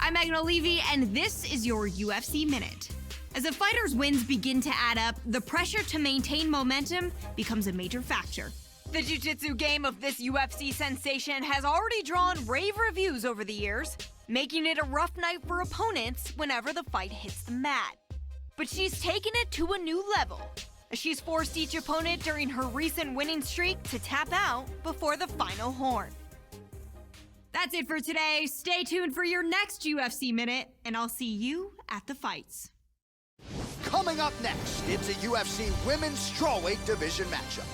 I'm Megan O'Leary, and this is your UFC Minute. As a fighter's wins begin to add up, the pressure to maintain momentum becomes a major factor. The jiu-jitsu game of this UFC sensation has already drawn rave reviews over the years, making it a rough night for opponents whenever the fight hits the mat. But she's taken it to a new level, as she's forced each opponent during her recent winning streak to tap out before the final horn. That's it for today. Stay tuned for your next UFC Minute, and I'll see you at the fights. Coming up next, it's a UFC Women's Strawweight division matchup.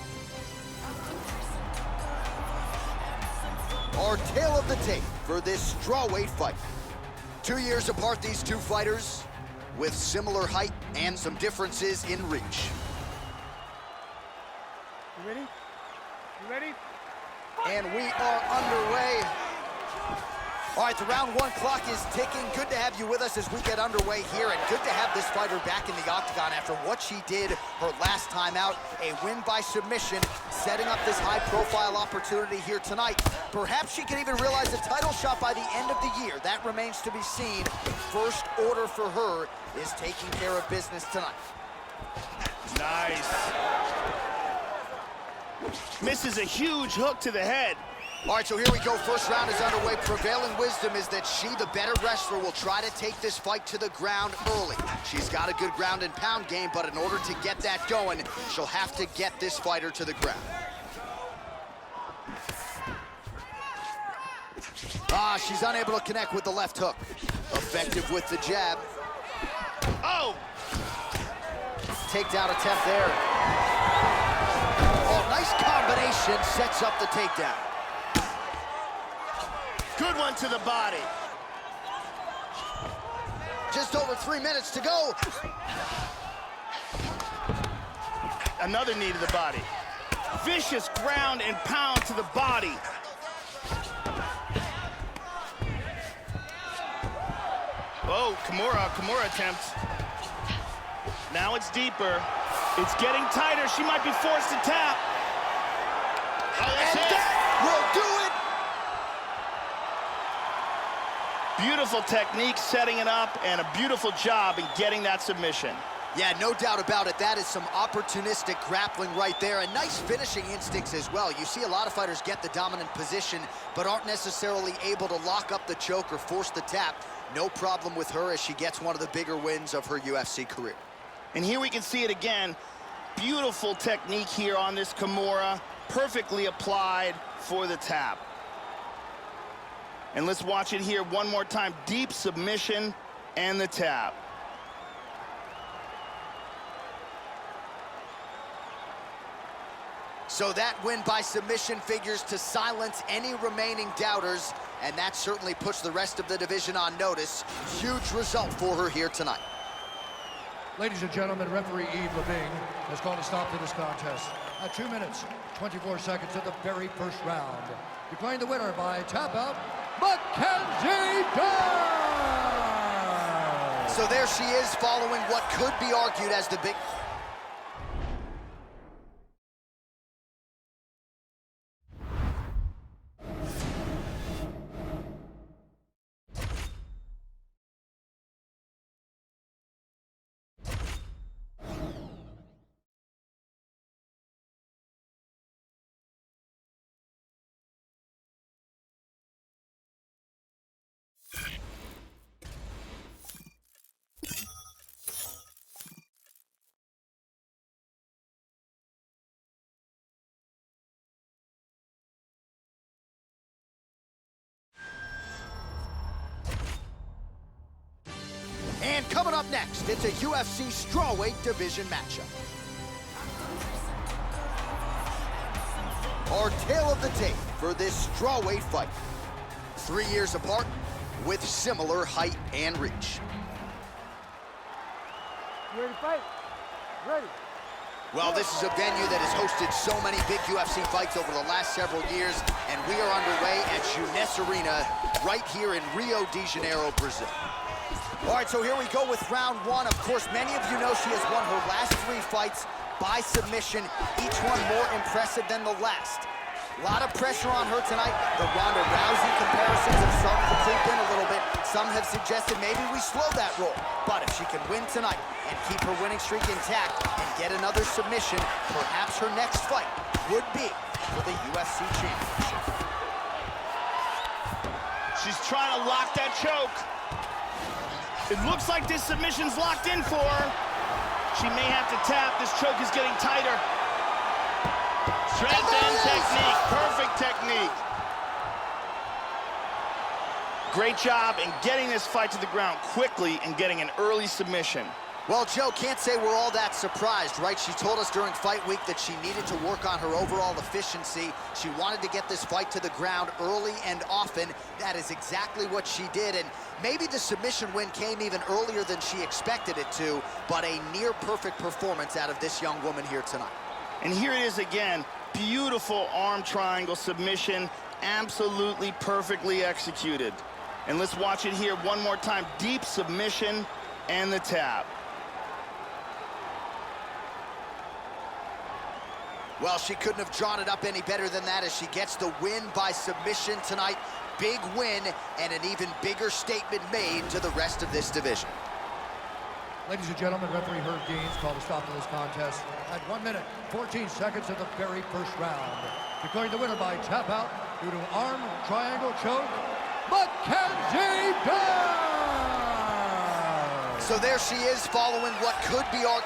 Our tale of the tape for this Strawweight fight. 2 years apart, these two fighters, with similar height and some differences in reach. You ready? You ready? And we are underway. All right, the round one clock is ticking. Good to have you with us as we get underway here, and good to have this fighter back in the octagon after what she did her last time out. A win by submission, setting up this high-profile opportunity here tonight. Perhaps she can even realize a title shot by the end of the year. That remains to be seen. First order for her is taking care of business tonight. Nice. Misses a huge hook to the head. All right, so here we go. First round is underway. Prevailing wisdom is that she, the better wrestler, will try to take this fight to the ground early. She's got a good ground and pound game, but in order to get that going, she'll have to get this fighter to the ground. She's unable to connect with the left hook. Effective with the jab. Oh! Takedown attempt there. Oh, nice combination, sets up the takedown. Good one to the body. Just over 3 minutes to go. Another knee to the body. Vicious ground and pound to the body. Oh, Kimura attempts. Now it's deeper. It's getting tighter. She might be forced to tap. Oh, and that will do it. Beautiful technique setting it up, and a beautiful job in getting that submission. Yeah, no doubt about it. That is some opportunistic grappling right there, and nice finishing instincts as well. You see a lot of fighters get the dominant position, but aren't necessarily able to lock up the choke or force the tap. No problem with her as she gets one of the bigger wins of her UFC career. And here we can see it again. Beautiful technique here on this Kimura, perfectly applied for the tap. And let's watch it here one more time. Deep submission and the tap. So that win by submission figures to silence any remaining doubters, and that certainly puts the rest of the division on notice. Huge result for her here tonight. Ladies and gentlemen, referee Yves Levine has called a stop to this contest at 2 minutes, 24 seconds of the very first round. Declaring the winner by tap out, Mackenzie Dern! So there she is, following what could be argued as the big... And coming up next, it's a UFC Strawweight division matchup. Our tale of the tape for this Strawweight fight. 3 years apart, with similar height and reach. You ready to fight? Ready. Well, this is a venue that has hosted so many big UFC fights over the last several years, and we are underway at Hughes Arena right here in Rio de Janeiro, Brazil. All right, so here we go with round one. Of course, many of you know she has won her last 3 fights by submission, each one more impressive than the last. A lot of pressure on her tonight. The Ronda Rousey comparisons have started to creep in a little bit. Some have suggested maybe we slow that roll. But if she can win tonight and keep her winning streak intact and get another submission, perhaps her next fight would be for the UFC Championship. She's trying to lock that choke. It looks like this submission's locked in for her. She may have to tap. This choke is getting tighter. Strength and technique. Perfect technique. Great job in getting this fight to the ground quickly and getting an early submission. Well, Joe, can't say we're all that surprised, right? She told us during fight week that she needed to work on her overall efficiency. She wanted to get this fight to the ground early and often. That is exactly what she did, and maybe the submission win came even earlier than she expected it to, but a near-perfect performance out of this young woman here tonight. And here it is again. Beautiful arm triangle submission, absolutely perfectly executed. And let's watch it here one more time. Deep submission and the tap. Well, she couldn't have drawn it up any better than that as she gets the win by submission tonight. Big win and an even bigger statement made to the rest of this division. Ladies and gentlemen, referee Herb Deans called a stop to this contest at 1 minute, 14 seconds of the very first round. Declaring the winner by tap out due to arm triangle choke, Mackenzie Dern! So there she is following what could be our...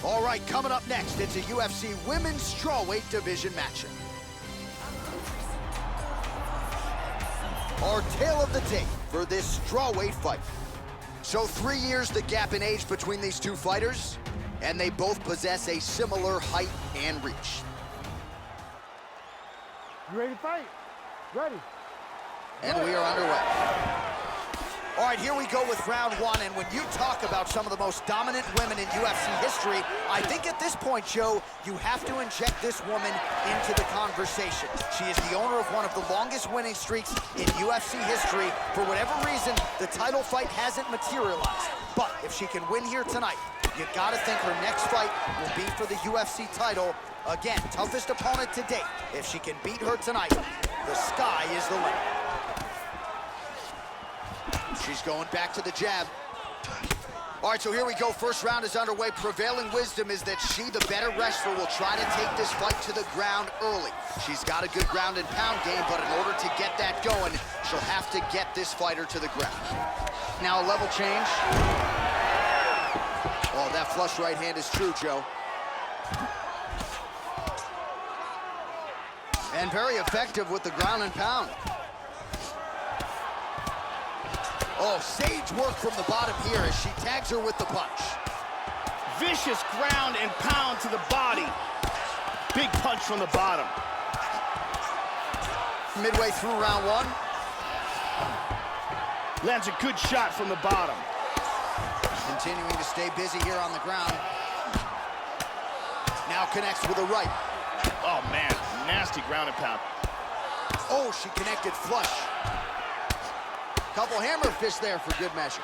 All right, coming up next, it's a UFC Women's Strawweight division matchup. Our tale of the tape for this Strawweight fight. So 3 years the gap in age between these two fighters, and they both possess a similar height and reach. You ready to fight? Ready. And we are underway. All right, here we go with round one, and when you talk about some of the most dominant women in UFC history, I think at this point, Joe, you have to inject this woman into the conversation. She is the owner of one of the longest winning streaks in UFC history. For whatever reason, the title fight hasn't materialized. But if she can win here tonight, you gotta think her next fight will be for the UFC title. Again, toughest opponent to date. If she can beat her tonight, the sky is the limit. She's going back to the jab. All right, so here we go. First round is underway. Prevailing wisdom is that she, the better wrestler, will try to take this fight to the ground early. She's got a good ground and pound game, but in order to get that going, she'll have to get this fighter to the ground. Now a level change. Oh, that flush right hand is true, Joe. And very effective with the ground and pound. Oh, sage work from the bottom here as she tags her with the punch. Vicious ground and pound to the body. Big punch from the bottom. Midway through round one. Lands a good shot from the bottom. Continuing to stay busy here on the ground. Now connects with a right. Oh, man, nasty ground and pound. Oh, she connected flush. Couple hammer fists there for good measure.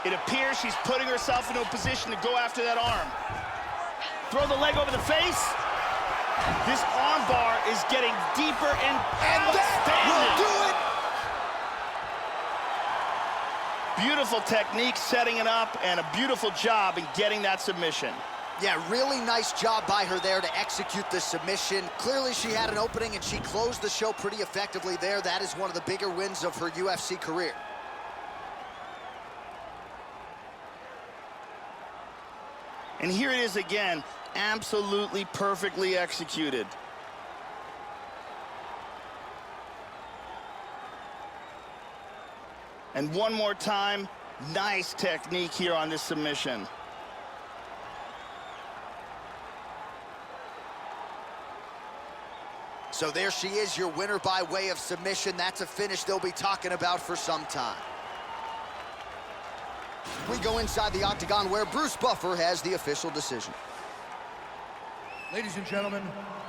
It appears she's putting herself into a position to go after that arm. Throw the leg over the face. This arm bar is getting deeper and that will do it. Beautiful technique setting it up and a beautiful job in getting that submission. Yeah, really nice job by her there to execute the submission. Clearly she had an opening and she closed the show pretty effectively there. That is one of the bigger wins of her UFC career. And here it is again, absolutely perfectly executed. And one more time, nice technique here on this submission. So there she is, your winner by way of submission. That's a finish they'll be talking about for some time. We go inside the octagon where Bruce Buffer has the official decision. Ladies and gentlemen,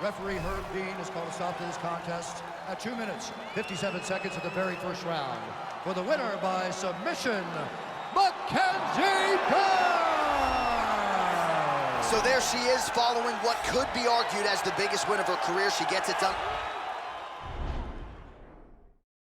referee Herb Dean has called a stop to this contest at 2 minutes, 57 seconds of the very first round. For the winner by submission, Mackenzie Dern! So there she is, following what could be argued as the biggest win of her career. She gets it done.